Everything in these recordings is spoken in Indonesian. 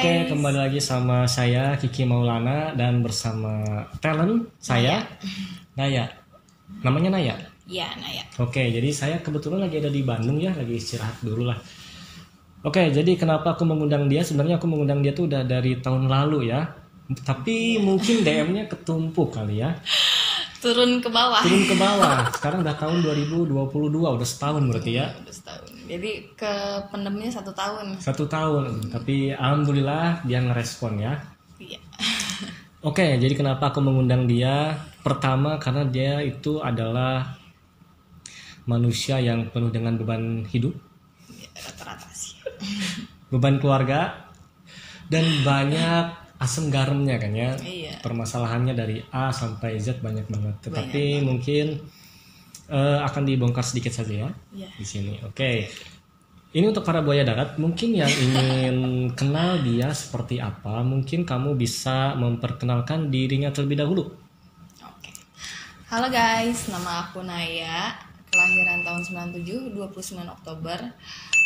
Oke, kembali lagi sama saya Kiki Maulana dan bersama talent saya Naya. Namanya Naya? Iya, Naya. Oke, jadi saya kebetulan lagi ada di Bandung ya, lagi istirahat dulu lah. Oke, jadi kenapa aku mengundang dia? Sebenarnya aku mengundang dia tuh udah dari tahun lalu ya. Tapi mungkin DM-nya ketumpuk kali ya. Turun ke bawah. Turun ke bawah. Sekarang udah tahun 2022, udah setahun berarti ya. Udah setahun. Jadi ke pandeminya 1 tahun. 1 tahun, tapi alhamdulillah dia ngerespon ya. Iya. Oke, jadi kenapa aku mengundang dia? Pertama karena dia itu adalah manusia yang penuh dengan beban hidup, Ya, rata-rata sih. beban keluarga, dan banyak asam garamnya kan ya. Iya. Permasalahannya dari A sampai Z banyak banget. Tetapi banget. mungkin akan dibongkar sedikit saja ya Iya. di sini. Oke. Ini untuk para buaya darat, mungkin yang ingin kenal dia seperti apa, mungkin kamu bisa memperkenalkan dirinya terlebih dahulu. Oke. Halo guys, nama aku Naya. Kelahiran tahun 97, 29 Oktober.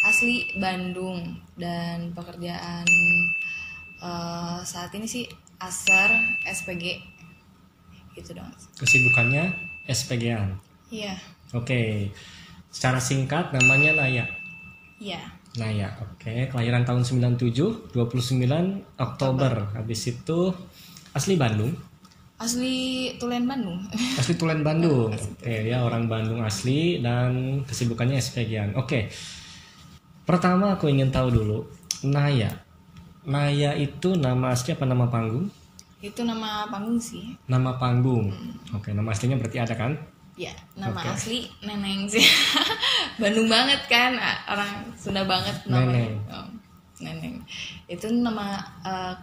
Asli Bandung dan pekerjaan saat ini sih ASER, SPG. Gitu dong. Kesibukannya SPG-an. Iya. Oke. Secara singkat namanya Naya. Iya. Naya, oke. Kelahiran tahun 97, 29 Oktober. Habis itu asli Bandung. Asli Tulen Bandung. Asli Tulen Bandung. Oke, ya orang Bandung asli dan kesibukannya SPG-an. Oke. Pertama aku ingin tahu dulu, Naya. Naya itu nama asli apa nama panggung? Itu nama panggung sih. Nama panggung. Oke, nama aslinya berarti ada kan? Ya, nama Oke. asli Neneng sih. Bandung banget kan, orang Sunda banget namanya. Neneng. Oh, Neneng. Itu nama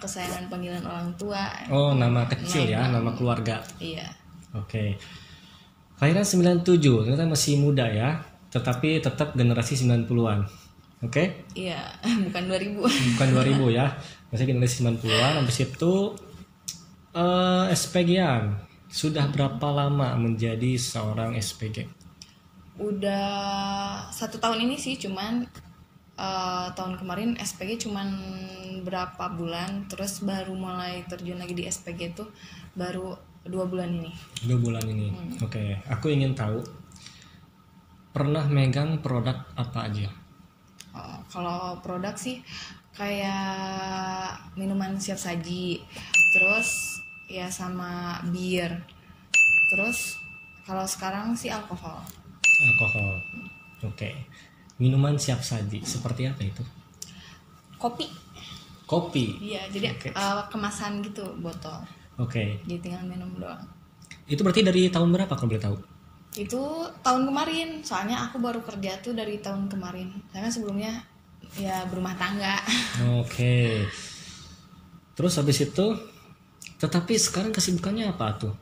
kesayangan panggilan orang tua. Oh, nama kecil ya, Neneng. nama keluarga. Iya. Oke. Kelahiran 97, ternyata masih muda ya, tetapi tetap generasi 90-an. Oke? Iya, bukan 2000. Bukan 2000 ya. Masih generasi 90-an. Habis itu SPG-an. Sudah berapa lama menjadi seorang SPG? Udah 1 tahun ini sih, cuman tahun kemarin SPG cuman berapa bulan, terus baru mulai terjun lagi di SPG tuh baru 2 bulan ini. 2 bulan ini. Oke, aku ingin tahu pernah megang produk apa aja? Kalau produk sih kayak minuman siap saji, terus ya sama bir, terus kalau sekarang sih alkohol. Alkohol. Oke. Minuman siap saji seperti apa itu? Kopi. Kopi. Iya, jadi Oke. kemasan gitu, botol, Oke. jadi tinggal minum doang. Itu berarti dari tahun berapa kalau boleh tahu? Itu tahun kemarin, soalnya aku baru kerja tuh dari tahun kemarin, karena sebelumnya ya berumah tangga. Oke. Terus habis itu, tetapi sekarang kesibukannya apa tuh?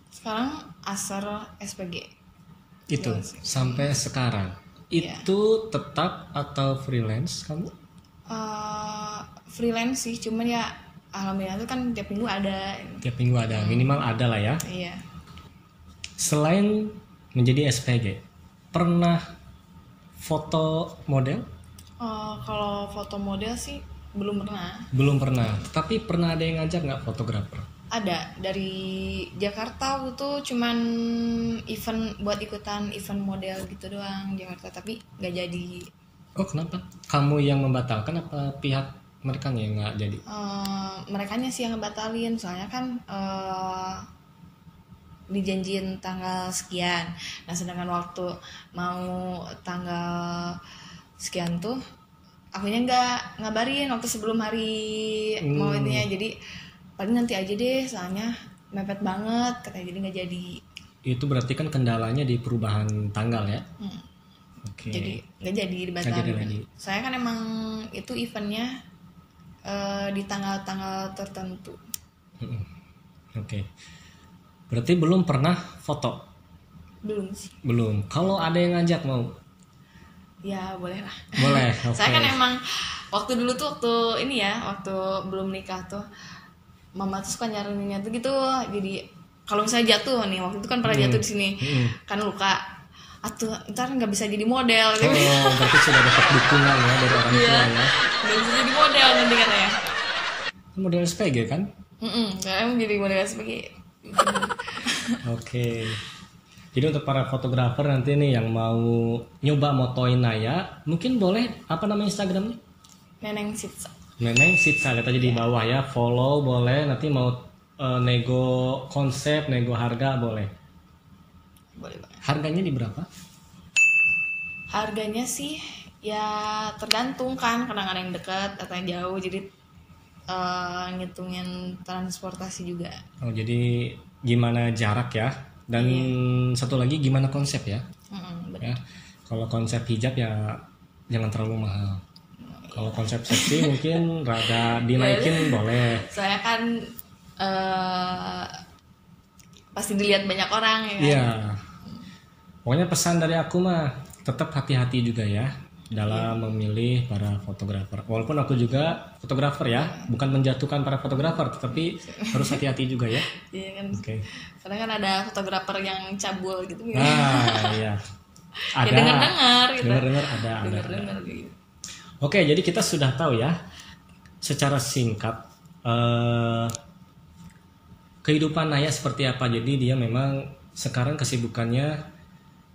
Sekarang ASER SPG. Itu Iya sih. sampai sekarang. Iya. Itu tetap atau freelance kamu? Freelance sih, cuman ya alhamdulillah tuh kan tiap minggu ada. Tiap minggu ada, minimal ada lah ya. Iya. Selain menjadi SPG, pernah foto model? Kalau foto model sih belum pernah. Belum pernah. Tetapi pernah ada yang ngajak nggak fotografer? Ada dari Jakarta tuh cuman event buat ikutan event model gitu doang Jakarta, tapi nggak jadi. Oh kenapa? Kamu yang membatalkan apa pihak mereka yang nggak jadi? Merekanya sih yang ngebatalin, soalnya kan dijanjiin tanggal sekian. Nah sedangkan waktu mau tanggal sekian tuh akunya nggak ngabarin waktu sebelum hari mau ininya, jadi paling nanti aja deh soalnya mepet banget katanya, jadi nggak jadi. Itu berarti kan kendalanya di perubahan tanggal ya? Oke. Jadi nggak jadi Nggak jadi dibatalin. lagi. Saya kan emang itu eventnya di tanggal-tanggal tertentu. Oke. Berarti belum pernah foto? Belum sih. Belum. Kalau ada yang ngajak mau? Ya boleh lah. Boleh. Oke. Saya kan emang waktu dulu tuh waktu ini ya, waktu belum nikah tuh mama tuh suka nyaraninnya tuh gitu. Jadi kalau misalnya jatuh nih, waktu itu kan pernah jatuh di sini, kan luka. Atuh ntar nggak bisa jadi model. Oh, berarti sudah dapat dukungan ya dari orang tua Iya. ya. Nggak bisa jadi model nanti katanya. Model SPG kan? Sekarang jadi model sebagai Oke. Jadi untuk para fotografer nanti nih yang mau nyoba motoin Naya, mungkin boleh apa nama Instagramnya? Neneng Sitsa. Neneng Sitsa, lihat aja di bawah ya, follow boleh. Nanti mau nego konsep, nego harga boleh. Boleh banget. Harganya di berapa? Harganya sih ya tergantung kan, kadang ada yang dekat atau yang jauh, jadi ngitungin transportasi juga. Oh, jadi gimana jarak ya? Dan satu lagi gimana konsep ya? Bener. Ya. Kalau konsep hijab ya jangan terlalu mahal. Kalau konsep seksi mungkin rada dinaikin boleh. Soalnya kan pasti dilihat banyak orang ya kan? Iya. Pokoknya pesan dari aku mah tetap hati-hati juga ya dalam memilih para fotografer. Walaupun aku juga fotografer ya, bukan menjatuhkan para fotografer, tetapi harus hati-hati juga ya. Iya kan. Oke. Karena kan ada fotografer yang cabul gitu. Nah, iya. Ada. Ya dengar-dengar gitu. Dengar-dengar ada. Dengar-dengar gitu. Oke, jadi kita sudah tahu ya secara singkat kehidupan Naya seperti apa. Jadi dia memang sekarang kesibukannya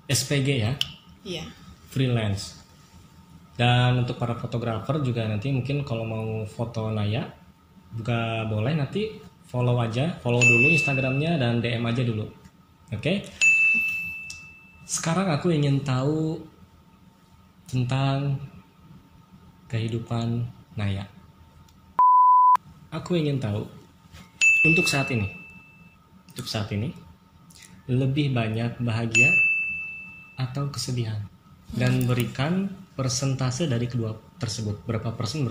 SPG ya, Iya. freelance. Dan untuk para fotografer juga nanti mungkin kalau mau foto Naya juga boleh, nanti follow dulu Instagramnya dan DM aja dulu. Oke. Sekarang aku ingin tahu tentang kehidupan Naya. Aku ingin tahu untuk saat ini lebih banyak bahagia atau kesedihan, dan berikan persentase dari kedua tersebut, berapa persen.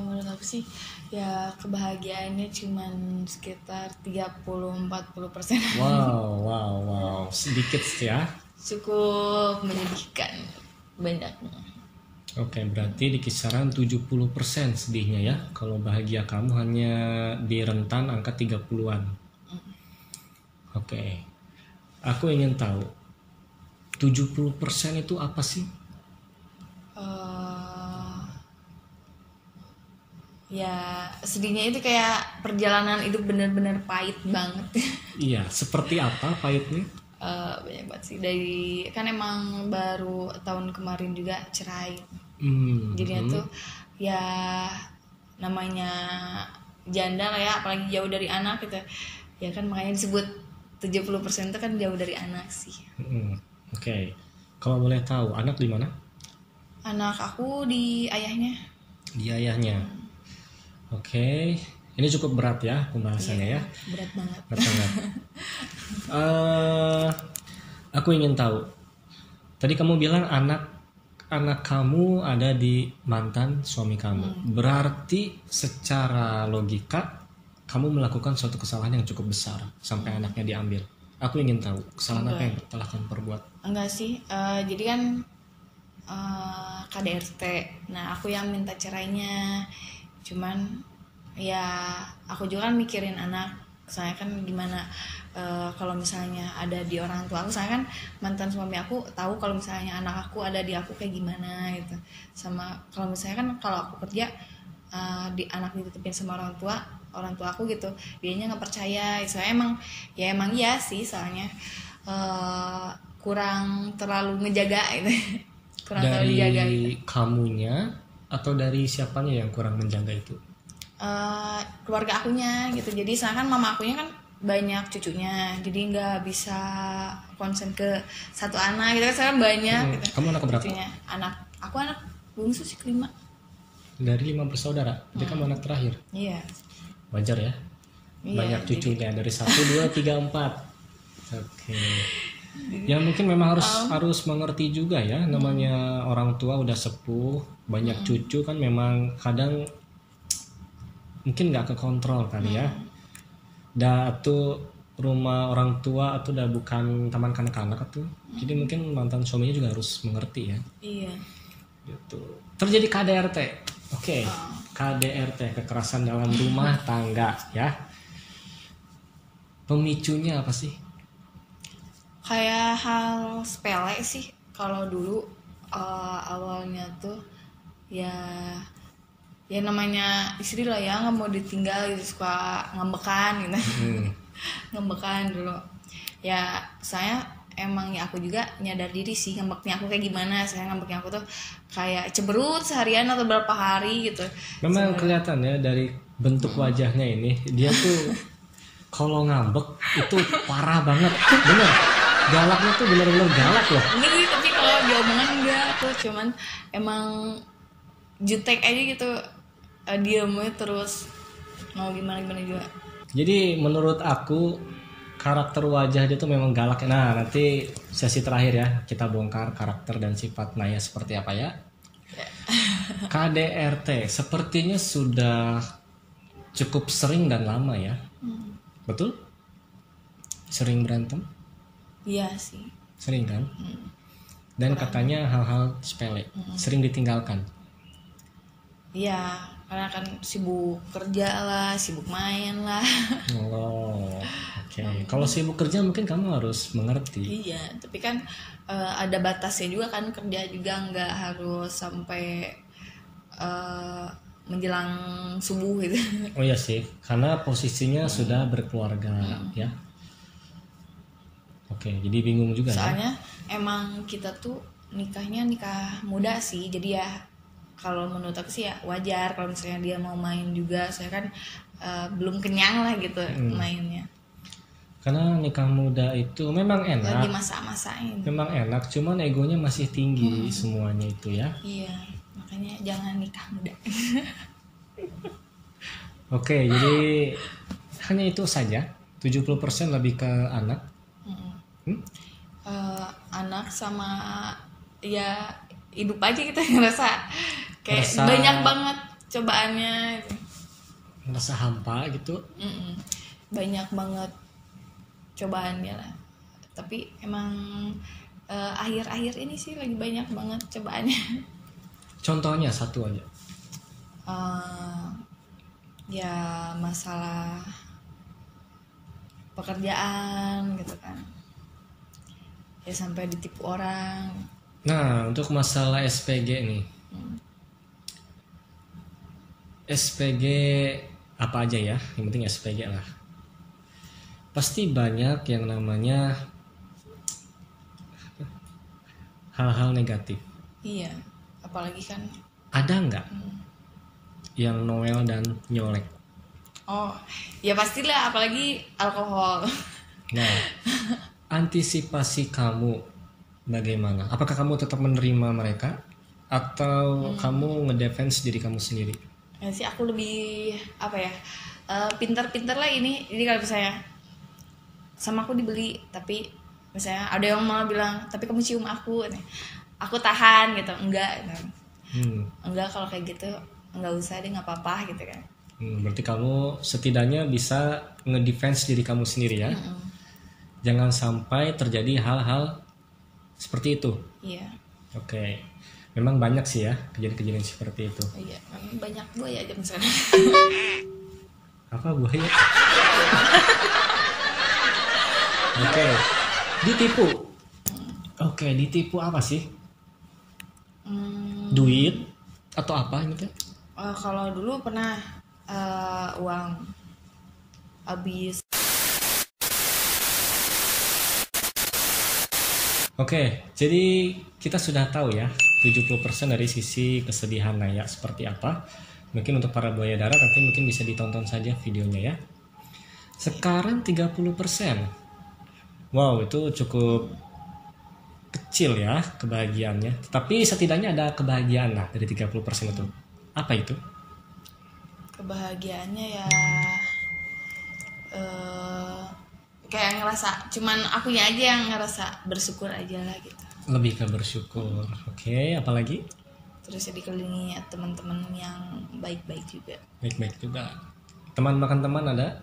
Menurut aku sih ya kebahagiaannya cuman sekitar 30-40%. Wow, sedikit ya. Cukup menyedihkan banyaknya. Oke, berarti di kisaran 70% sedihnya ya. Kalau bahagia kamu hanya di rentan angka 30-an. Oke. Aku ingin tahu 70% itu apa sih? Ya sedihnya itu kayak perjalanan hidup benar-benar pahit banget. Iya, seperti apa pahitnya? Banyak banget sih, dari kan emang baru tahun kemarin juga cerai. Jadinya tuh ya namanya janda lah ya, apalagi jauh dari anak gitu ya kan, makanya disebut 70% itu kan jauh dari anak sih. Oke. Kalau boleh tahu anak di mana? Anak aku di ayahnya. Di ayahnya. Oke. Ini cukup berat ya pembahasannya ya. Berat banget. Aku ingin tahu. Tadi kamu bilang anak kamu ada di mantan suami kamu. Berarti secara logika kamu melakukan suatu kesalahan yang cukup besar sampai anaknya diambil. Aku ingin tahu kesalahan apa yang telah kamu perbuat. Enggak sih. Jadi kan KDRT. Nah aku yang minta cerainya. Cuman ya aku juga kan mikirin anak. Saya kan gimana kalau misalnya ada di orang tua aku, saya kan mantan suami aku tahu kalau misalnya anak aku ada di aku kayak gimana gitu. Sama kalau misalnya kan kalau aku kerja di anak dititipin sama orang tua aku gitu, dianya nggak percaya. Saya emang iya sih, soalnya kurang terlalu ngejaga gitu. Kurang terlalu dijaga gitu. Kamunya atau dari siapanya yang kurang menjaga itu? Keluarga akunya gitu. Jadi saya kan mama akunya kan banyak cucunya, jadi nggak bisa konsen ke satu anak gitu kan, saya banyak gitu. Kamu anak berapa? Cucunya aku anak bungsu sih, kelima dari 5 bersaudara. Jadi kamu anak terakhir. Iya. Wajar ya, banyak cucunya dari 1, 2, 3, 4. Oke. Ya mungkin memang harus mengerti juga ya, namanya orang tua udah sepuh, banyak cucu kan, memang kadang mungkin nggak kekontrol kali ya. Tuh rumah orang tua atau udah bukan taman kanak-kanak tuh. Jadi mungkin mantan suaminya juga harus mengerti ya. Iya. Gitu. Terjadi KDRT. Oke. KDRT, kekerasan dalam rumah tangga ya. Pemicunya apa sih? Kayak hal sepele sih. Kalau dulu awalnya tuh ya ya namanya istri lah ya, nggak mau ditinggal gitu, suka ngambekan gitu. Ngambekan dulu ya, saya emang ya aku juga nyadar diri sih ngambeknya aku kayak gimana. Saya ngambeknya aku tuh kayak cemberut seharian atau berapa hari gitu. Memang kelihatan ya dari bentuk wajahnya ini, dia tuh kalau ngambek itu parah banget, bener. Galaknya tuh bener-bener galak loh. Enggak sih, tapi kalau diomongan enggak, aku cuman emang jutek aja gitu, diamnya terus mau gimana juga. Jadi menurut aku karakter wajah dia tuh memang galak. Nah, nanti sesi terakhir ya kita bongkar karakter dan sifat Naya seperti apa ya. KDRT sepertinya sudah cukup sering dan lama ya. Betul? Sering berantem? Iya sih. Sering kan? Dan katanya hal-hal sepele, sering ditinggalkan. Iya, karena kan sibuk kerja lah, sibuk main lah. Oh, oke. Kalau sibuk kerja mungkin kamu harus mengerti. Iya, tapi kan ada batasnya juga kan, kerja juga nggak harus sampai menjelang subuh gitu. Oh iya sih, karena posisinya sudah berkeluarga ya. Oke, jadi bingung juga ya. Soalnya emang kita tuh nikahnya nikah muda sih, jadi ya kalau menurut aku sih ya wajar kalau misalnya dia mau main juga. Saya kan belum kenyang lah gitu mainnya. Karena nikah muda itu memang Lagi enak, masa-masain. memang enak, cuman egonya masih tinggi semuanya itu ya. Iya, makanya jangan nikah muda. Oke, jadi hanya itu saja. 70% lebih ke anak. Anak sama ya hidup aja kita ngerasa kayak Ngerasa- banyak banget cobaannya. Merasa hampa gitu. Banyak banget cobaannya lah, tapi emang akhir-akhir ini sih lagi banyak banget cobaannya. Contohnya satu aja. Ya masalah pekerjaan gitu kan, ya sampai ditipu orang. Nah, untuk masalah SPG nih. SPG apa aja ya? Yang penting SPG lah. Pasti banyak yang namanya hal-hal negatif. Iya, apalagi kan Ada nggak yang Noel dan nyolek? oh ya pastilah, apalagi alkohol. Nah, antisipasi kamu bagaimana? Apakah kamu tetap menerima mereka atau kamu ngedefense diri kamu sendiri? Ya sih aku lebih apa ya, pintar-pintar lah ini. Jadi kalau misalnya sama aku dibeli, tapi misalnya ada yang malah bilang tapi kamu cium aku tahan gitu, enggak gitu. Enggak, kalau kayak gitu enggak usah deh, nggak apa-apa gitu kan. Berarti kamu setidaknya bisa ngedefense diri kamu sendiri ya. Jangan sampai terjadi hal-hal seperti itu. Iya. Oke. Memang banyak sih ya kejadian-kejadian seperti itu. Iya, memang banyak buaya aja misalnya. Apa buaya? Oke. Ditipu. Oke, ditipu apa sih? Duit atau apa ini teh? Kalau dulu pernah uang habis. Oke, jadi kita sudah tahu ya 70% dari sisi kesedihan Naya seperti apa. Mungkin untuk para buaya darat nanti mungkin bisa ditonton saja videonya ya. Sekarang 30%. Wow, itu cukup kecil ya kebahagiaannya. Tapi setidaknya ada kebahagiaan lah dari 30% itu. Apa itu? Kebahagiaannya ya kayak ngerasa cuman akunya aja yang ngerasa bersyukur aja lah gitu. Lebih ke bersyukur. Oke, apalagi? Terus ya dikelilingi teman-teman yang baik-baik juga. Baik-baik juga. Teman makan teman ada?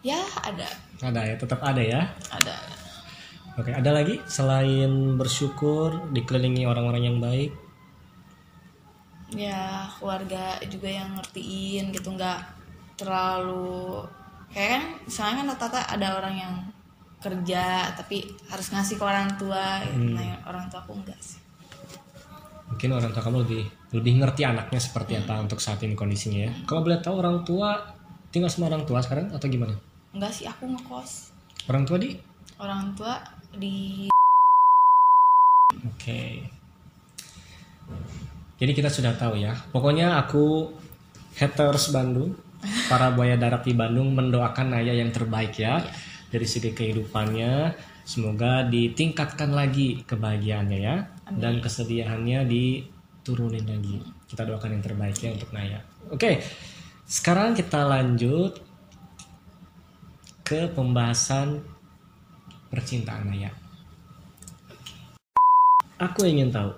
Ya ada. Ada ya, tetap ada ya. Ada. Oke, ada lagi selain bersyukur dikelilingi orang-orang yang baik? Ya keluarga juga yang ngertiin gitu, nggak terlalu kayak kan misalnya kan rata-rata ada orang yang kerja tapi harus ngasih ke orang tua. Nah orang tua aku enggak sih. Mungkin orang tua kamu lebih ngerti anaknya seperti apa untuk saat ini kondisinya ya. Kalau boleh tahu orang tua tinggal sama orang tua sekarang atau gimana? Enggak sih, aku ngekos. Orang tua di Oke. Jadi kita sudah tahu ya. Pokoknya aku haters Bandung, para buaya darat di Bandung mendoakan Naya yang terbaik ya. Dari segi kehidupannya, semoga ditingkatkan lagi kebahagiaannya ya. Amin. Dan kesedihannya diturunin lagi. Kita doakan yang terbaik ya untuk Naya. Oke. Sekarang kita lanjut ke pembahasan percintaan Naya. Aku ingin tahu,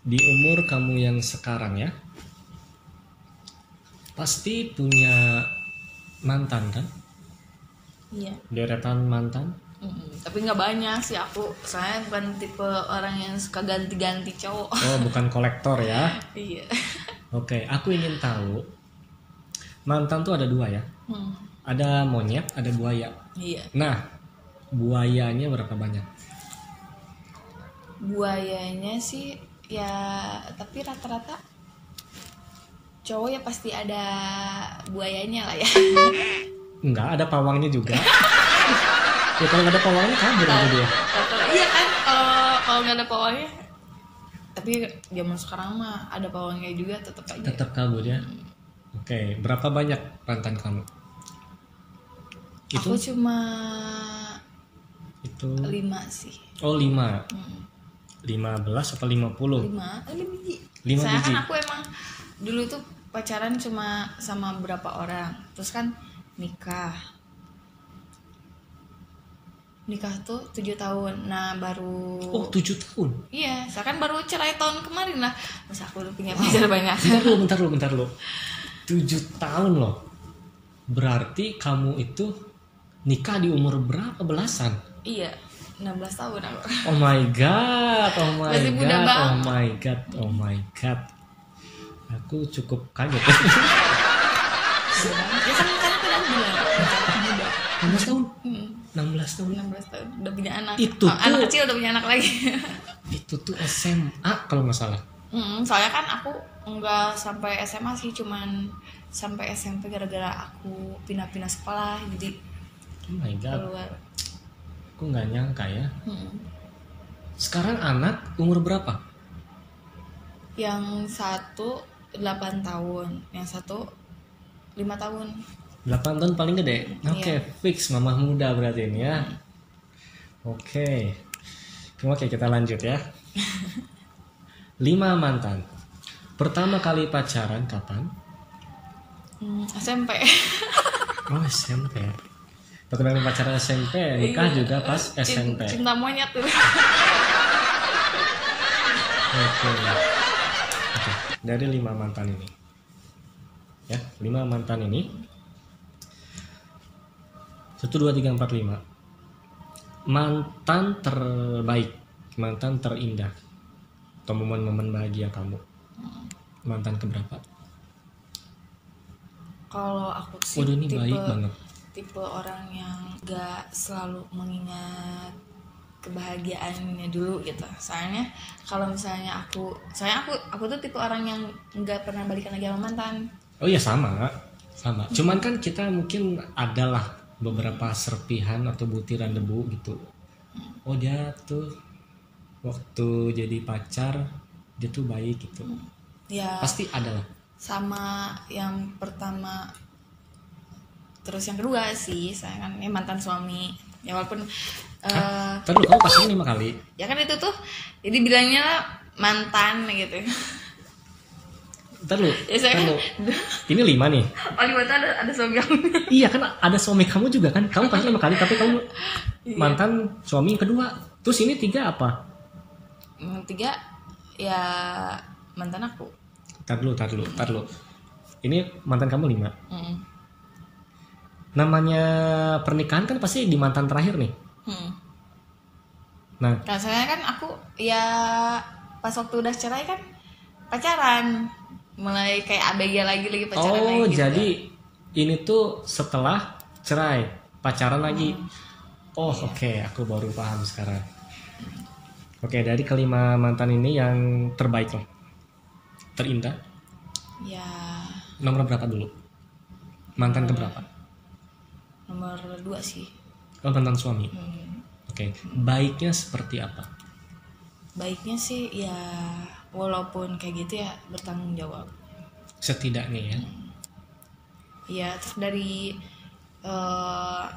di umur kamu yang sekarang ya, pasti punya mantan kan? Iya. Deretan mantan? Tapi nggak banyak sih aku, soalnya bukan tipe orang yang suka ganti-ganti cowok. Oh, bukan kolektor ya? Iya. Oke, aku ingin tahu, mantan tuh ada dua ya? Ada monyet, ada buaya. Iya. Nah, buayanya berapa banyak? Buayanya sih ya, tapi rata-rata cowok ya pasti ada buayanya lah ya. Enggak, ada pawangnya juga. Ya kalau nggak ada pawangnya kabur aja dia. Iya kan, kalau nggak ada pawangnya. Tapi zaman sekarang mah ada pawangnya juga tetap aja. Tetap kabur ya. Oke, berapa banyak mantan kamu? Aku cuma itu 5 sih. Oh 5. 15 atau 50? 5 biji. 5 Saya biji. kan aku emang dulu tuh pacaran cuma sama beberapa orang. Terus kan nikah tuh 7 tahun. Nah baru. Oh 7 tahun? Iya, saya kan baru cerai tahun kemarin lah. Terus aku udah punya pacar banyak. Bentar lu 7 tahun loh. Berarti kamu itu nikah di umur berapa belasan? Iya, 16 tahun aku. Oh my god. Masih muda banget. Oh my god. Aku cukup kaget. Ya kan udah bilang muda. 16 tahun? 16 tahun udah punya anak. Itu tuh, anak kecil udah punya anak lagi. Itu tuh SMA kalau nggak salah. Soalnya kan aku nggak sampai SMA sih, cuman sampai SMP gara-gara aku pindah-pindah sekolah, jadi Oh my god. keluar. Aku nggak nyangka ya. Sekarang anak umur berapa? Yang satu 8 tahun, yang satu 5 tahun. 8 tahun paling gede. Oke, Iya. fix mamah muda berarti ini ya. Oke, kita lanjut ya. 5 mantan. Pertama kali pacaran kapan? SMP. Oh SMP. Pertama kali pacaran SMP, nikah Iya. juga pas SMP. Cinta monyet tuh. Oke. Dari 5 mantan ini, ya 5 mantan ini, 1, 2, 3, 4, 5 mantan terbaik, mantan terindah, atau momen-momen bahagia kamu, mantan keberapa? Kalau aku sih Waduh, ini baik banget. Tipe orang yang gak selalu mengingat kebahagiaannya dulu gitu. Soalnya kalau misalnya aku tuh tipe orang yang nggak pernah balikan lagi sama mantan. Oh iya sama. Cuman kan kita mungkin adalah beberapa serpihan atau butiran debu gitu. Oh dia tuh waktu jadi pacar dia tuh baik gitu. Ya. Pasti ada lah. Sama yang pertama, terus yang kedua sih saya kan mantan suami. Ya walaupun Terus kamu pacaran 5 kali? Ya kan itu tuh jadi bilangnya mantan gitu. Terus Ya saya kan, ini 5 nih. oh 5 tuh ada suami aku. Iya kan ada suami kamu juga kan? Kamu pacaran 5 kali tapi kamu mantan suami yang kedua. Terus ini 3 apa? Yang 3 ya mantan aku. Tar dulu. Ini mantan kamu 5. Namanya pernikahan kan pasti di mantan terakhir nih. Nah, Saya kan aku ya pas waktu udah cerai kan pacaran, mulai kayak ABG lagi pacaran lagi. oh gitu. jadi ini tuh setelah cerai pacaran lagi. Oh oke, aku baru paham sekarang. Oke, dari kelima mantan ini yang terbaik loh, terindah, Ya nomor berapa dulu? Mantan keberapa? nomor 2 sih. Oh, mantan suami. Hmm. Oke, baiknya seperti apa? Baiknya sih ya walaupun kayak gitu ya bertanggung jawab. Setidaknya ya. Ya terus dari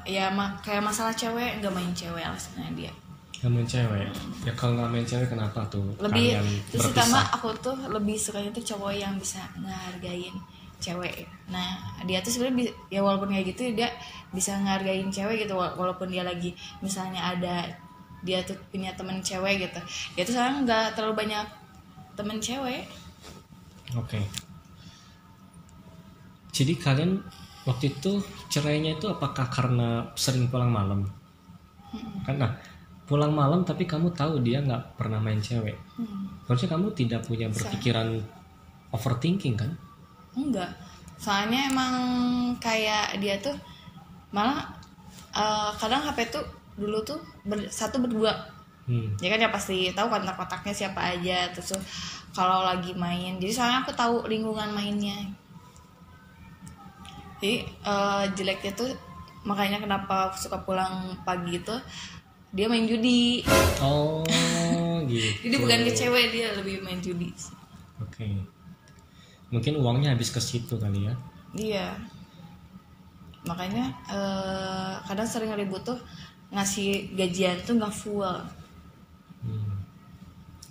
ya kayak masalah cewek nggak main cewek alasannya dia. Gak main cewek. Ya kalau nggak main cewek kenapa tuh Lebih kalian terus utama berpisah? aku tuh lebih sukanya tuh cowok yang bisa ngehargain cewek. Nah dia tuh sebenarnya ya walaupun kayak gitu dia bisa ngehargain cewek gitu walaupun dia lagi misalnya ada dia tuh punya temen cewek gitu. Dia tuh sekarang nggak terlalu banyak temen cewek. Oke. Jadi kalian waktu itu cerainya itu apakah karena sering pulang malam? Karena pulang malam tapi kamu tahu dia nggak pernah main cewek. Harusnya kamu tidak punya berpikiran overthinking kan? Enggak, soalnya emang kayak dia tuh malah kadang HP tuh dulu tuh satu berdua. Ya kan ya pasti tahu kontak-kontaknya siapa aja terus tuh kalau lagi main. Jadi soalnya aku tahu lingkungan mainnya. Jadi jeleknya tuh makanya kenapa aku suka pulang pagi itu dia main judi. Oh gitu. Jadi bukan ke cewek dia lebih main judi. Oke. Mungkin uangnya habis ke situ kali ya. Iya. Makanya kadang sering ribut tuh ngasih gajian tuh nggak full.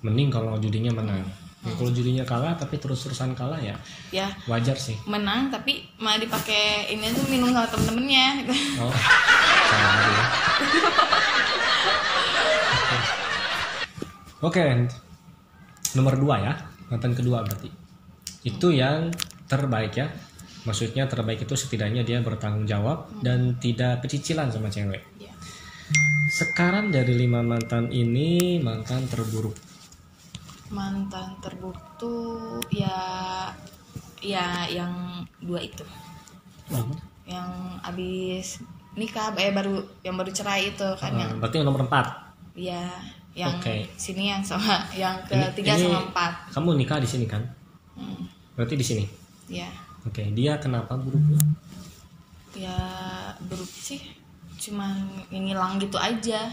Mending kalau judinya menang. Ya, kalau judinya kalah tapi terus-terusan kalah ya Ya wajar sih. menang tapi malah dipakai ini tuh minum sama temen-temennya. Oh, salah lagi ya. Oke, nomor 2 ya, mantan kedua berarti. Itu yang terbaik ya. Maksudnya terbaik itu setidaknya dia bertanggung jawab dan tidak kecicilan sama cewek. Ya. Sekarang dari 5 mantan ini, mantan terburuk. Mantan terburuk tuh ya yang 2 itu. Yang abis nikah baru cerai itu kan yang Berarti yang nomor 4. ya yang Oke. sini yang sama yang ketiga Ini sama 4. Kamu nikah di sini kan? Berarti di sini. Ya. Oke, dia kenapa buruk? Ya buruk sih cuman ngilang gitu aja.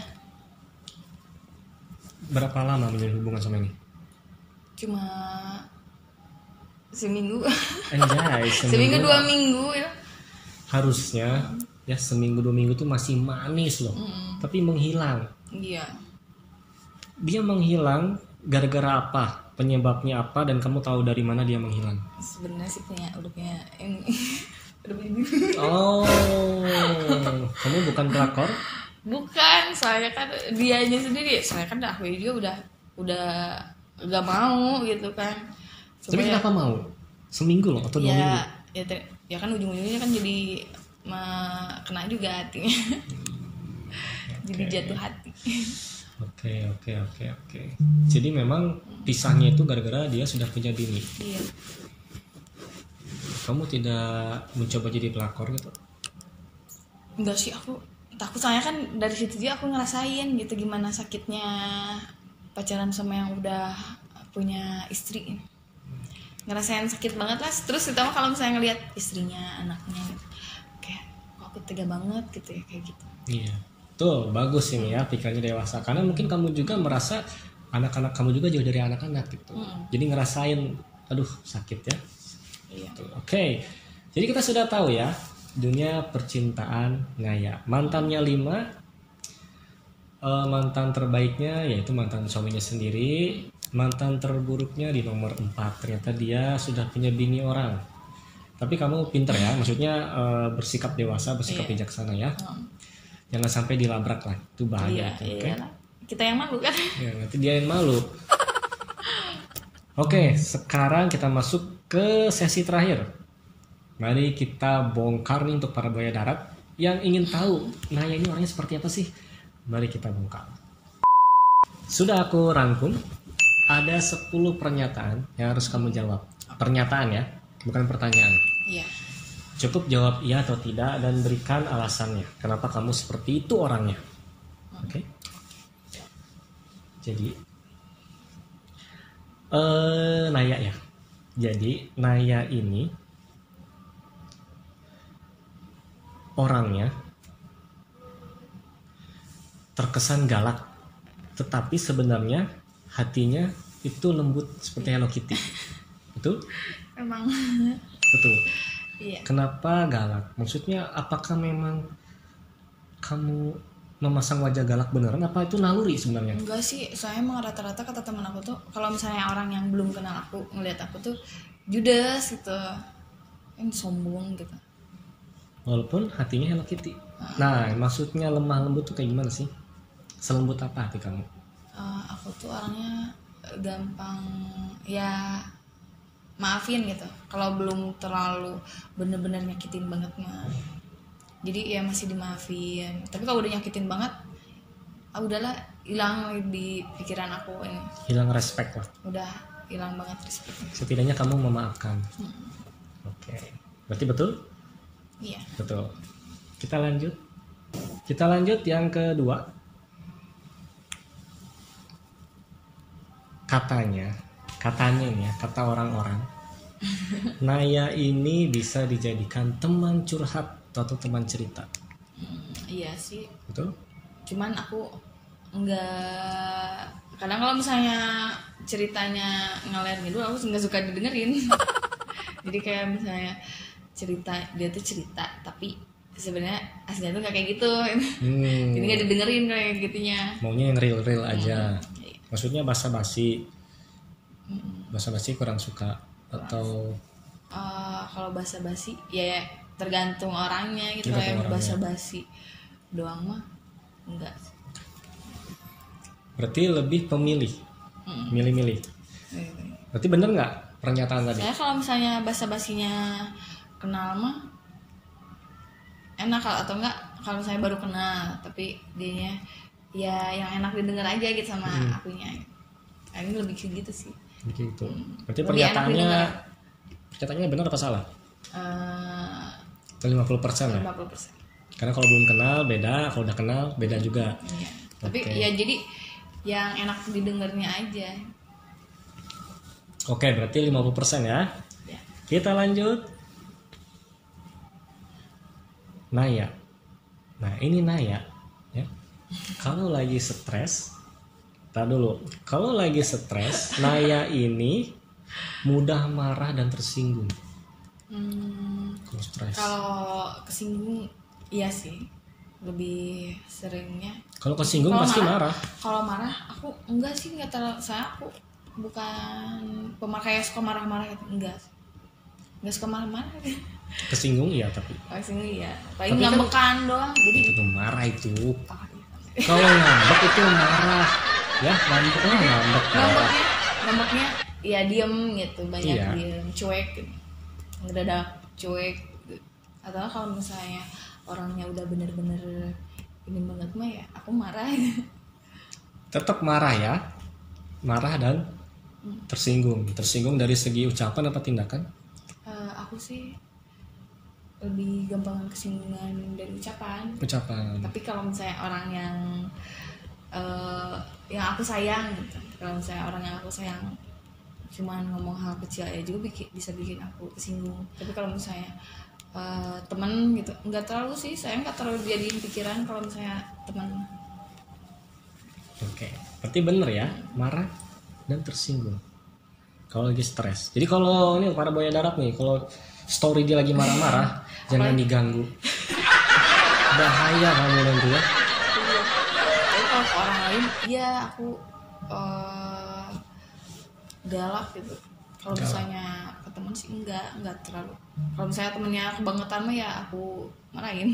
Berapa lama menjalin hubungan sama ini? Cuma seminggu. Anjay, Seminggu 2 minggu ya. Harusnya ya seminggu 2 minggu tuh masih manis loh. Tapi menghilang. Iya. Dia menghilang gara-gara apa? Penyebabnya apa dan kamu tahu dari mana dia menghilang? Sebenarnya sih udah punya ini. Udah punya Oh, kamu bukan pelakor? bukan, soalnya kan dianya sendiri. Soalnya kan aku juga udah gak mau gitu kan. Tapi kenapa mau? Seminggu loh atau 2 minggu? Ya kan ujung-ujungnya kan jadi kena juga hatinya. Jadi jatuh hati. Oke. Jadi memang pisahnya itu gara-gara dia sudah punya bini. Iya. Kamu tidak mencoba jadi pelakor gitu? Enggak sih, aku takut soalnya kan dari situ juga aku ngerasain gitu gimana sakitnya pacaran sama yang udah punya istri. Ngerasain sakit banget lah. Terus ditambah kalau misalnya ngelihat istrinya, anaknya gitu. Kayak kok aku tega banget gitu ya kayak gitu. Iya. Tuh, bagus ini ya pikirannya dewasa. Karena mungkin kamu juga merasa anak-anak kamu juga jauh dari anak-anak gitu. Jadi ngerasain, aduh sakit ya. Iya. Oke. Jadi kita sudah tahu ya dunia percintaan Ngaya. Mantannya 5. Mantan terbaiknya yaitu mantan suaminya sendiri. Mantan terburuknya di nomor 4. Ternyata dia sudah punya bini orang. Tapi kamu pinter ya, maksudnya bersikap dewasa, bersikap bijaksana ya. Jangan sampai dilabrak lah, itu bahaya. Iya. Kita yang malu kan. Ya, nanti dia yang malu. Oke, sekarang kita masuk ke sesi terakhir. Mari kita bongkar nih untuk para buaya darat yang ingin tahu Naya ini orangnya seperti apa sih. Mari kita bongkar. Sudah aku rangkum. Ada 10 pernyataan yang harus kamu jawab. Pernyataan ya, bukan pertanyaan. Iya. Cukup jawab iya atau tidak dan berikan alasannya. Kenapa kamu seperti itu orangnya. Oke. Jadi Naya ya. Jadi Naya ini orangnya terkesan galak, tetapi sebenarnya hatinya itu lembut seperti Hello Kitty. Betul? Emang. Betul. Iya. Kenapa galak? Maksudnya apakah memang kamu memasang wajah galak beneran apa itu naluri sebenarnya? Enggak sih, soalnya emang rata-rata kata teman aku tuh kalau misalnya orang yang belum kenal aku ngelihat aku tuh judes gitu, yang sombong gitu. Walaupun hatinya Hello Kitty. Nah, maksudnya lemah lembut tuh kayak gimana sih? Selembut apa hati kamu? Aku tuh orangnya gampang ya maafin gitu. Kalau belum terlalu bener-bener nyakitin banget mah. Jadi ya masih dimaafin. Tapi kalau udah nyakitin banget, udahlah hilang di pikiran aku ini. Hilang respect lah. Udah hilang banget respect. Setidaknya kamu memaafkan. Oke. Berarti betul? Iya. Betul. Kita lanjut. Kita lanjut yang kedua. Katanya ini ya, kata orang-orang, Naya ini bisa dijadikan teman curhat atau teman cerita. Iya sih. Betul? Cuman aku enggak, kadang kalau misalnya ceritanya ngalir gitu aku nggak suka didengerin. Jadi kayak misalnya dia tuh cerita tapi sebenarnya aslinya tuh nggak kayak gitu. Jadi nggak didengerin kayak gitunya. Maunya yang real aja. Maksudnya basa-basi kurang suka atau kalau basa-basi ya tergantung orangnya gitu. Kayak basa-basi doang mah enggak. Berarti lebih pemilih, milih-milih. Berarti bener nggak pernyataan tadi? Saya kalau misalnya basa-basinya kenal mah enak, atau enggak kalau saya baru kenal tapi dianya ya yang enak didengar aja gitu sama akunya. Ini lebih kayak gitu sih. Begitu. Berarti pernyataannya benar apa salah? 50% ya? 50%. Karena kalau belum kenal beda, kalau udah kenal beda juga. Iya. Tapi ya jadi yang enak didengarnya aja. Oke, berarti 50% ya. Ya. Kita lanjut. Naya. Nah, ini Naya ya. Kalau lagi stres, kalau lagi stres, Naya ini mudah marah dan tersinggung. Kalau stres. Kalau kesinggung, iya sih, lebih seringnya. Kalau kesinggung pasti marah. Kalau marah, aku enggak sih, nggak terlalu. Aku bukan pemarah yang suka marah-marah gitu, enggak suka marah-marah. Kesinggung iya tapi. Kesinggung iya, paling ngambekan doang. Jadi itu marah itu. Kalau ngambek itu marah. Ya, ngambeknya ya diem gitu, banyak diem, cuek gitu. Ngedadak cuek gitu. Atau kalau misalnya orangnya udah bener-bener ini banget mah ya aku marah. Tetap marah ya. Marah dan tersinggung dari segi ucapan apa tindakan? Aku sih lebih gampang kesinggungan dari ucapan. Tapi kalau misalnya orang yang aku sayang gitu. Kalau misalnya orang yang aku sayang cuman ngomong hal kecil ya juga bisa bikin aku kesinggung. Tapi kalau misalnya teman gitu nggak terlalu sih, saya nggak terlalu jadiin pikiran kalau misalnya teman. Oke, berarti bener ya, marah dan tersinggung kalau lagi stres. Jadi kalau ini para buaya darat nih, kalau story dia lagi marah-marah jangan diganggu. Bahaya kamu nanti ya. Tapi kalau ke orang lain ya aku galak gitu. Kalau misalnya ke teman sih enggak terlalu. Kalau misalnya temennya kebangetan mah ya aku marahin.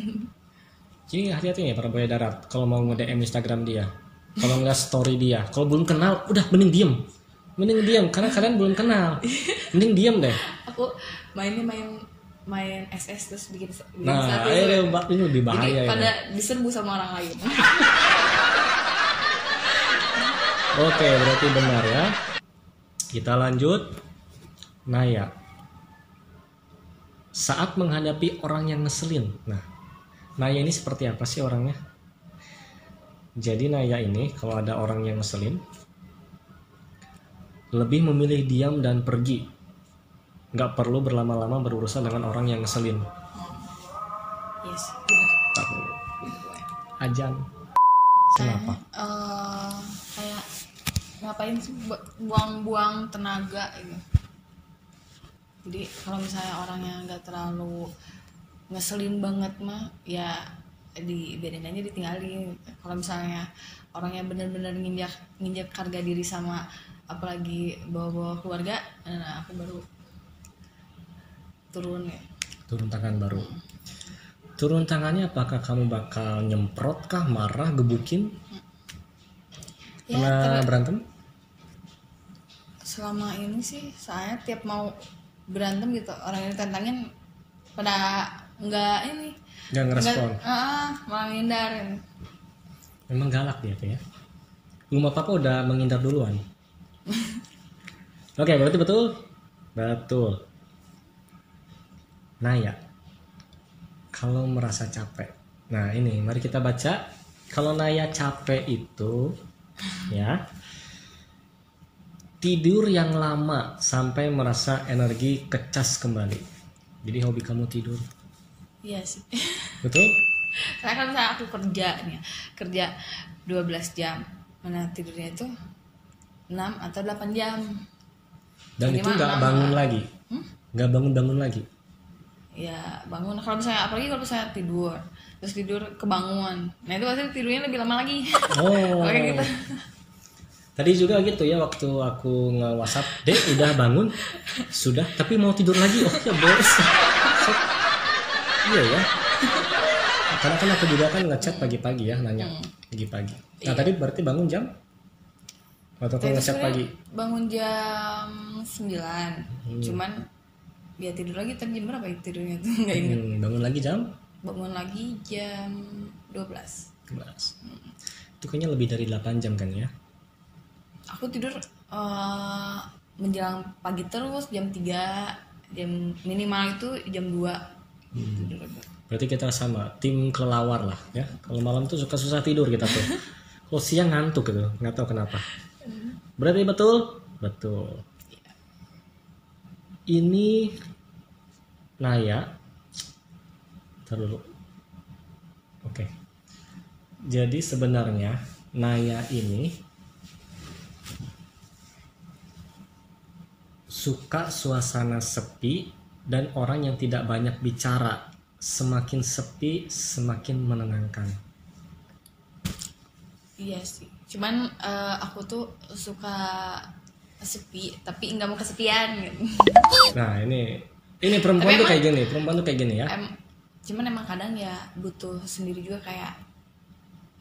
Jadi hati-hati ya para buaya darat kalau mau nge-DM Instagram dia. Kalau nggak story dia, kalau belum kenal udah mending diem karena kalian belum kenal, mending diem deh. Aku main SS terus bikin nah ini lebih bahaya. Jadi pada diserbu sama orang lain. Oke, berarti benar ya. Kita lanjut. Naya, saat menghadapi orang yang ngeselin, nah Naya ini seperti apa sih orangnya? Jadi Naya ini kalau ada orang yang ngeselin, lebih memilih diam dan pergi. Nggak perlu berlama-lama berurusan dengan orang yang ngeselin. Yes. Ajan. Kenapa? Kayak ngapain sih buang-buang tenaga gitu. Jadi kalau misalnya orangnya nggak terlalu ngeselin banget mah ya biarin aja, ditinggalin. Kalau misalnya orangnya benar-benar nginjak harga diri sama apalagi bawa-bawa keluarga, nah aku baru turun ya. Turun tangan baru. Turun tangannya apakah kamu bakal nyemprot kah, marah, gebukin? Ya, Pernah berantem? Selama ini sih saya tiap mau berantem gitu orang yang ditantangin pada nggak Ngerespon. malah ngindarin. Memang galak dia tuh ya. Belum apa-apa udah menghindar duluan. Oke, berarti betul? Betul. Naya, kalau merasa capek. Nah ini, mari kita baca. Kalau Naya capek itu, ya, tidur yang lama sampai merasa energi kecas kembali. Jadi hobi kamu tidur. Iya sih. Betul? Saya kan misalnya aku kerja 12 jam, mana tidurnya itu 6 atau 8 jam. Dan Jadi itu nggak bangun lagi? Nggak bangun-bangun lagi? Ya bangun, kalau misalnya apalagi kalau misalnya tidur terus tidur kebangun, nah itu pasti tidurnya lebih lama lagi. Oh. Kayak gitu. Tadi juga gitu ya, waktu aku nge-WhatsApp, Dek udah bangun? Sudah, tapi mau tidur lagi. Oh ya bos. Iya ya. Karena kan aku juga kan ngechat pagi-pagi ya, nanya pagi-pagi. Nah tadi berarti bangun jam? Waktu aku ngechat pagi? Bangun jam 9. Cuman ya tidur lagi tadi jam berapa ya tidurnya tuh nggak ingat. Bangun lagi jam? Bangun lagi jam 12. Itu kayaknya lebih dari 8 jam kan ya? Aku tidur menjelang pagi terus jam 3, jam minimal itu jam 2 tidur. Berarti kita sama, tim kelelawar lah ya. Kalau malam tuh suka susah tidur kita tuh. Kalau siang ngantuk gitu, nggak tahu kenapa. Berarti betul? Betul. Ini Naya. Ntar dulu. Oke. Jadi sebenarnya Naya ini suka suasana sepi dan orang yang tidak banyak bicara. Semakin sepi, semakin menenangkan. Iya sih. Cuman aku tuh suka sepi tapi nggak mau kesepian gitu. Nah ini perempuan tuh kayak gini, perempuan tuh kayak gini ya. Cuman emang kadang ya butuh sendiri juga, kayak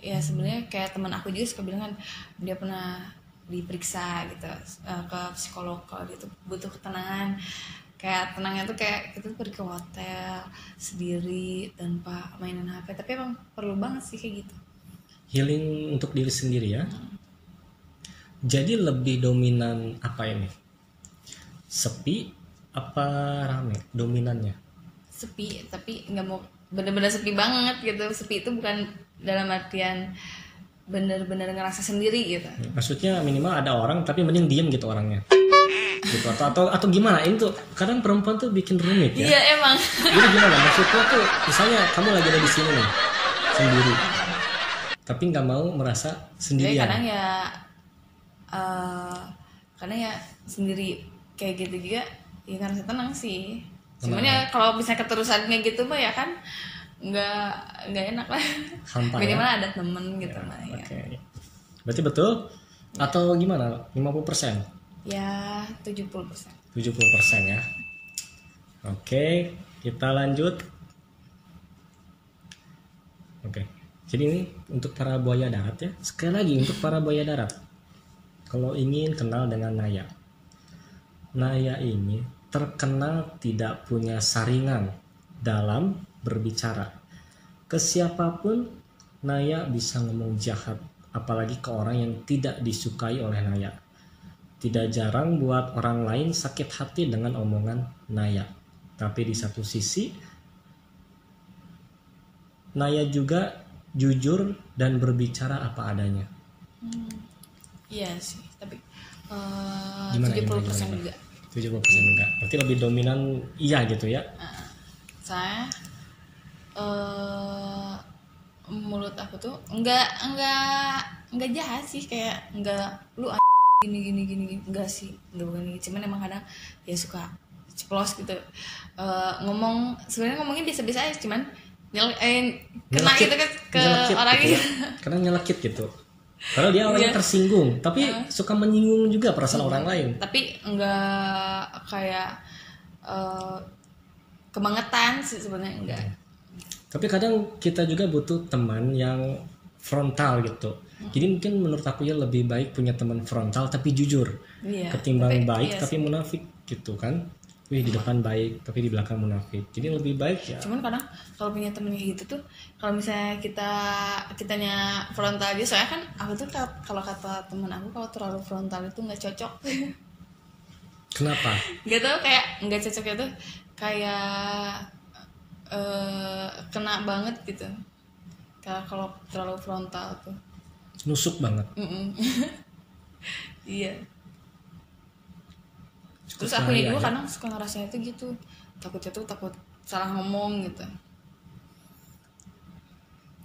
ya sebenarnya kayak teman aku juga suka bilang kan dia pernah diperiksa gitu ke psikolog gitu, butuh ketenangan. Kayak tenangnya tuh kayak kita pergi ke hotel sendiri tanpa mainan HP, tapi emang perlu banget sih kayak gitu. Healing untuk diri sendiri ya. Jadi lebih dominan apa ini? Sepi apa rame dominannya? Sepi, tapi nggak mau bener-bener sepi banget gitu. Sepi itu bukan dalam artian bener-bener ngerasa sendiri gitu. Maksudnya minimal ada orang tapi mending diem gitu orangnya. Gitu atau gimana? Ini tuh kadang perempuan tuh bikin rumit ya. Iya emang. Jadi gimana? Maksudnya tuh misalnya kamu lagi ada di sini nih sendiri, tapi nggak mau merasa sendirian. Jadi kadang ya sendiri kayak gitu juga ya ngerasa tenang sih. Cuman ya kalau misalnya keterusannya gitu mah ya kan nggak enak lah. Hampa, minimal ya? ada temen gitu mah ya. Oke. Berarti betul atau gimana? 50%? Ya 70%. 70% ya. Oke, kita lanjut. Oke. Jadi ini untuk para buaya darat ya. Sekali lagi untuk para buaya darat. Kalau ingin kenal dengan Naya. Naya ini terkenal tidak punya saringan dalam berbicara. Ke siapapun Naya bisa ngomong jahat, apalagi ke orang yang tidak disukai oleh Naya. Tidak jarang buat orang lain sakit hati dengan omongan Naya. Tapi di satu sisi Naya juga jujur dan berbicara apa adanya. Iya sih, tapi Gimana, 70% gimana? juga. 70% enggak. Berarti lebih dominan iya gitu ya. Saya mulut aku tuh enggak jahat sih, kayak enggak lu gini gini gini gini. Enggak sih, enggak, bukan gitu. Cuman emang kadang ya suka ceplos gitu. Ngomong sebenarnya ngomongnya biasa-biasa aja, cuman kena Nyelekit, gitu ke nyelekit orang gitu gitu. ya. Karena nyelekit gitu. Karena dia orangnya Iya. tersinggung, tapi suka menyinggung juga perasaan orang lain. Tapi enggak kayak kebangetan sih sebenarnya, enggak. Tapi kadang kita juga butuh teman yang frontal gitu. Jadi mungkin menurut aku ya lebih baik punya teman frontal tapi jujur, Iya, ketimbang tapi- baik iya tapi munafik gitu kan. Wih, di depan baik tapi di belakang munafik. Jadi lebih baik ya. Cuman kadang kalau punya temen kayak gitu tuh, kalau misalnya kitanya frontal aja, soalnya kan aku tuh kalau kata temen aku, kalau terlalu frontal itu nggak cocok. Kenapa? Nggak tahu, kayak nggak cocoknya tuh kayak kena banget gitu. Kalau terlalu frontal tuh. Nusuk banget. Mm-mm. Iya. Cukup Terus aku bahaya juga ya. kadang suka ngerasanya tuh gitu, takutnya tuh takut salah ngomong gitu.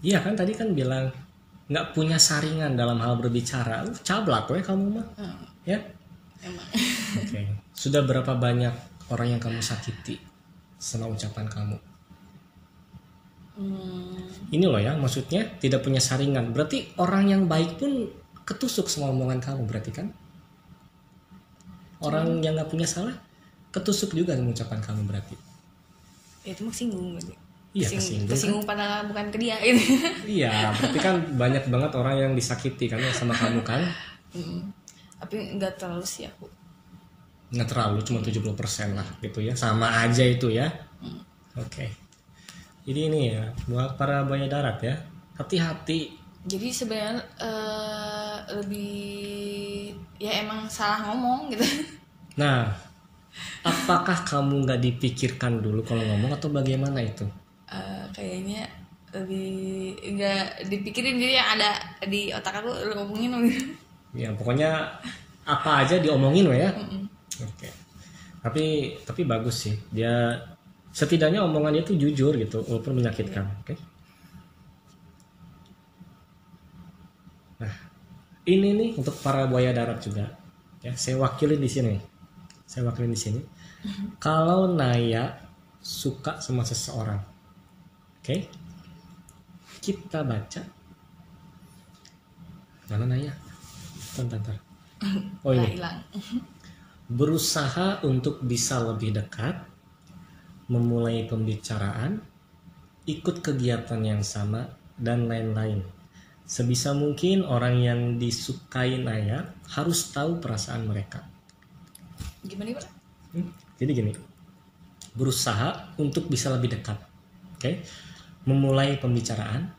Iya kan tadi kan bilang nggak punya saringan dalam hal berbicara. Cablak we kamu mah. Ya. Emang. Oke. Sudah berapa banyak orang yang kamu sakiti sama ucapan kamu? Ini loh ya, maksudnya tidak punya saringan. Berarti orang yang baik pun ketusuk sama omongan kamu berarti kan? Orang yang nggak punya salah ketusuk juga sama ucapan kamu berarti. Ya itu mah singgung berarti. Iya, kesinggung. Kesinggung padahal bukan ke dia gitu. Iya, berarti kan banyak banget orang yang disakiti kan sama kamu kan? Tapi nggak terlalu sih aku. Nggak terlalu, cuma 70% lah gitu ya. Sama aja itu ya. Oke. Jadi ini ya, buat para buaya darat ya, hati-hati. Jadi sebenarnya lebih ya emang salah ngomong gitu. Nah, apakah kamu nggak dipikirkan dulu kalau ngomong atau bagaimana itu? Kayaknya lebih nggak dipikirin, jadi yang ada di otak aku lu ngomongin gitu. Ya pokoknya apa aja diomongin we ya. Oke. Tapi bagus sih. Dia setidaknya omongannya itu jujur gitu, walaupun menyakitkan. Oke. Nah, ini nih untuk para buaya darat juga. Ya, saya wakilin di sini. Kalau Naya suka sama seseorang, oke? Kita baca. Mana Naya? Bentar. Oh Nggak ini. hilang. Berusaha untuk bisa lebih dekat, memulai pembicaraan, ikut kegiatan yang sama, dan lain-lain. Sebisa mungkin orang yang disukai Naya harus tahu perasaan mereka. Gimana Pak? Jadi gini, berusaha untuk bisa lebih dekat, oke? Memulai pembicaraan,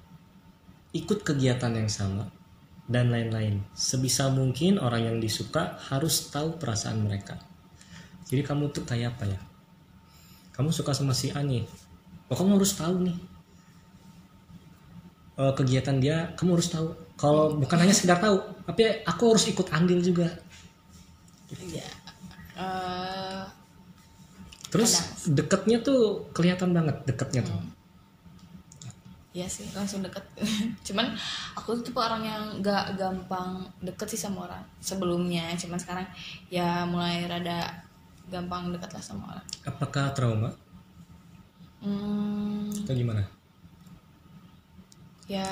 ikut kegiatan yang sama, dan lain-lain. Sebisa mungkin orang yang disuka harus tahu perasaan mereka. Jadi kamu tuh kayak apa ya? Kamu suka sama si A nih, oh kamu harus tahu nih kegiatan dia, kamu harus tahu. Kalau bukan hanya sekedar tahu, tapi aku harus ikut andil juga. Iya. Terus deketnya tuh kelihatan banget deketnya tuh. Iya sih, langsung deket. Cuman aku tuh tipe orang yang gak gampang deket sih sama orang sebelumnya. Cuman sekarang ya mulai rada gampang deket lah sama orang. Apakah trauma atau gimana? Ya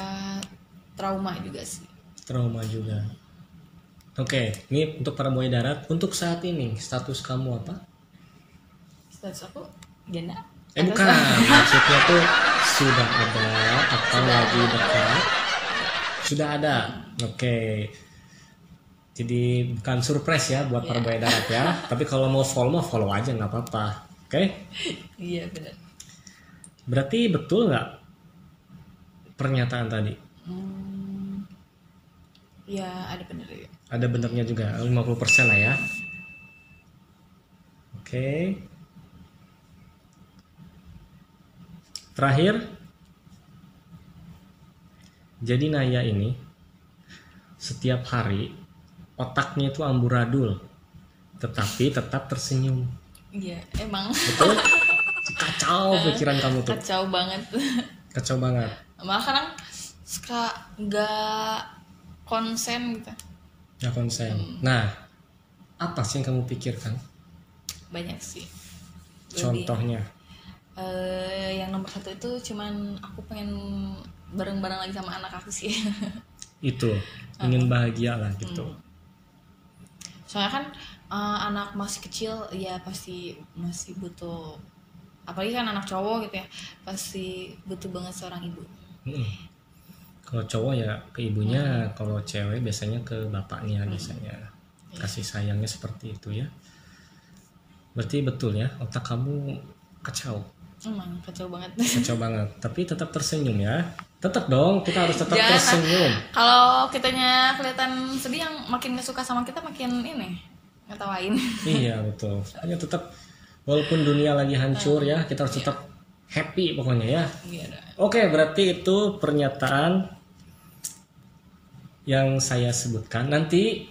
trauma juga sih. Trauma juga. Oke, ini untuk para buaya darat. Untuk saat ini status kamu apa? Status aku janda. Bukan, maksudnya tuh sudah ada atau lagi dekat? Sudah ada. Oke. Jadi bukan surprise ya buat para buaya darat ya. Tapi kalau mau follow aja nggak apa-apa. Oke? Iya benar. Berarti betul nggak pernyataan tadi? Ya ada benar ya. Ada benernya juga, 50% lah ya. Oke. Terakhir, jadi Naya ini setiap hari otaknya itu amburadul, tetapi tetap tersenyum. Iya, emang Betul? Kacau pikiran kamu tuh. kacau banget. Kacau banget. Malah kadang suka nggak konsen gitu. Ya konsen. Nah, apa sih yang kamu pikirkan? Banyak sih. Contohnya? Yang nomor satu itu cuman aku pengen bareng-bareng lagi sama anak aku sih. Itu ingin bahagia lah gitu. Soalnya kan anak masih kecil ya pasti masih butuh, apalagi kan anak cowok gitu ya, pasti butuh banget seorang ibu. Kalau cowok ya ke ibunya, kalau cewek biasanya ke bapaknya biasanya. Kasih sayangnya seperti itu ya. Berarti betul ya, otak kamu kacau. Emang kacau banget. Kacau banget, tapi tetap tersenyum ya. Tetap dong, kita harus tetap Jangan. tersenyum. Kalau kitanya kelihatan sedih, yang makin gak suka sama kita makin ini ngetawain. Iya betul. Hanya tetap, walaupun dunia lagi hancur ya, kita harus tetap happy pokoknya ya. Iya. Oke, berarti itu pernyataan yang saya sebutkan. Nanti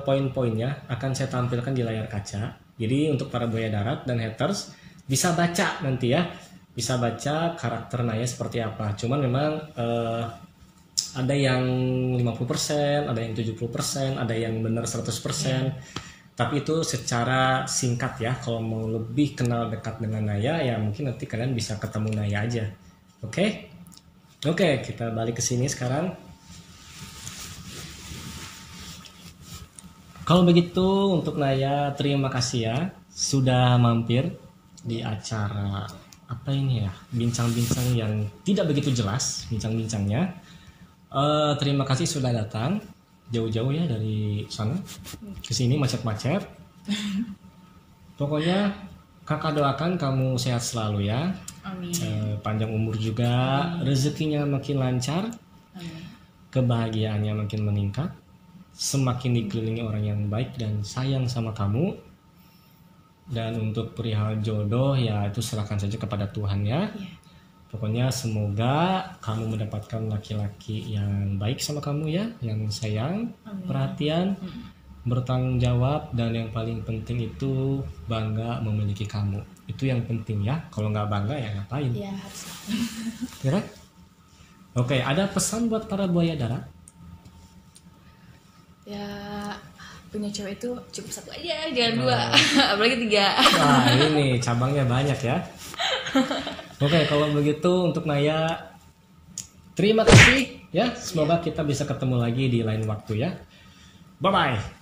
poin-poinnya akan saya tampilkan di layar kaca. Jadi untuk para buaya darat dan haters bisa baca nanti ya, bisa baca karakter Naya seperti apa. Cuman memang ada yang 50%, ada yang 70%, ada yang benar 100%. Tapi itu secara singkat ya. Kalau mau lebih kenal dekat dengan Naya ya mungkin nanti kalian bisa ketemu Naya aja. Oke? Oke, kita balik ke sini sekarang. Kalau begitu untuk Naya, terima kasih ya sudah mampir di acara apa ini ya, bincang-bincang yang tidak begitu jelas bincang-bincangnya. Terima kasih sudah datang jauh-jauh ya dari sana ke sini macet-macet. Pokoknya kakak doakan kamu sehat selalu ya. Amin. Panjang umur juga, rezekinya makin lancar, kebahagiaannya makin meningkat, semakin dikelilingi orang yang baik dan sayang sama kamu. Dan untuk perihal jodoh ya itu serahkan saja kepada Tuhan ya. Pokoknya semoga kamu mendapatkan laki-laki yang baik sama kamu ya, yang sayang, perhatian, bertanggung jawab, dan yang paling penting itu bangga memiliki kamu. Itu yang penting ya. Kalau nggak bangga ya ngapain? Iya, harus. Kira? Oke, ada pesan buat para buaya darat? Ya, punya cewek itu cukup satu aja, jangan dua. Apalagi 3. Wah, ini cabangnya banyak ya. Oke, kalau begitu untuk Naya, terima kasih ya. Semoga kita bisa ketemu lagi di lain waktu ya. Bye bye.